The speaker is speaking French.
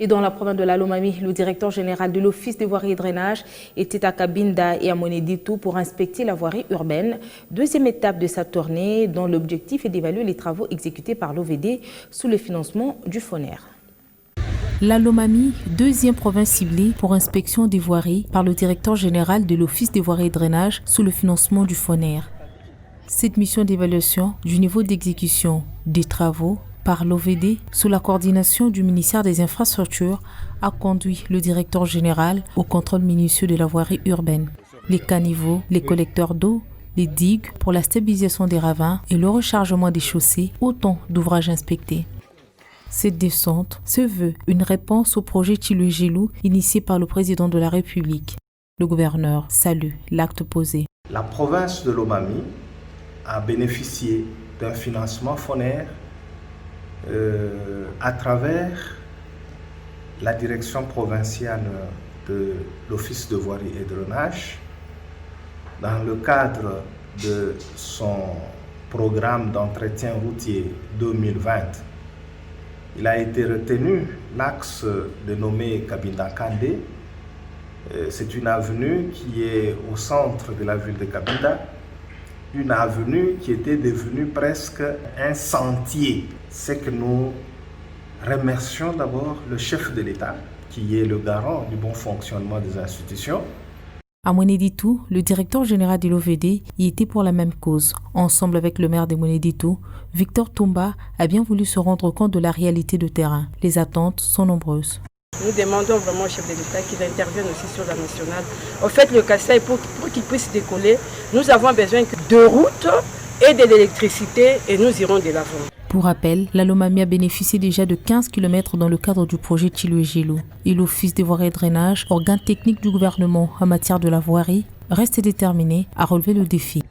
Et dans la province de la Lomami, le directeur général de l'Office des voiries et drainage était à Cabinda et à Moneditou pour inspecter la voirie urbaine. Deuxième étape de sa tournée, dont l'objectif est d'évaluer les travaux exécutés par l'OVD sous le financement du FONER. La Lomami, deuxième province ciblée pour inspection des voiries par le directeur général de l'Office des voiries et drainage sous le financement du FONER. Cette mission d'évaluation du niveau d'exécution des travaux par l'OVD sous la coordination du ministère des Infrastructures a conduit le directeur général au contrôle minutieux de la voirie urbaine. Les caniveaux, les collecteurs d'eau, les digues pour la stabilisation des ravins et le rechargement des chaussées, autant d'ouvrages inspectés. Cette descente se veut une réponse au projet Tshilwe-Gelou initié par le président de la République. Le gouverneur salue l'acte posé. La province de Lomami a bénéficié d'un financement FONER à travers la direction provinciale de l'Office de voirie et drainage dans le cadre de son programme d'entretien routier 2020. Il a été retenu l'axe dénommé Cabinda-Kandé. C'est une avenue qui est au centre de la ville de Cabinda, une avenue qui était devenue presque un sentier. C'est que nous remercions d'abord le chef de l'État, qui est le garant du bon fonctionnement des institutions. À Moneditou, le directeur général de l'OVD y était pour la même cause. Ensemble avec le maire de Moneditou, Victor Toumba a bien voulu se rendre compte de la réalité de terrain. Les attentes sont nombreuses. Nous demandons vraiment au chef de l'État qu'il intervienne aussi sur la nationale. En fait, le Kassai, pour qu'il puisse décoller, nous avons besoin de routes et de l'électricité et nous irons de l'avant. Pour rappel, la Lomami a bénéficié déjà de 15 km dans le cadre du projet Tshilwe-Gelou. Et l'Office des voiries et drainage, organe technique du gouvernement en matière de la voirie, reste déterminé à relever le défi.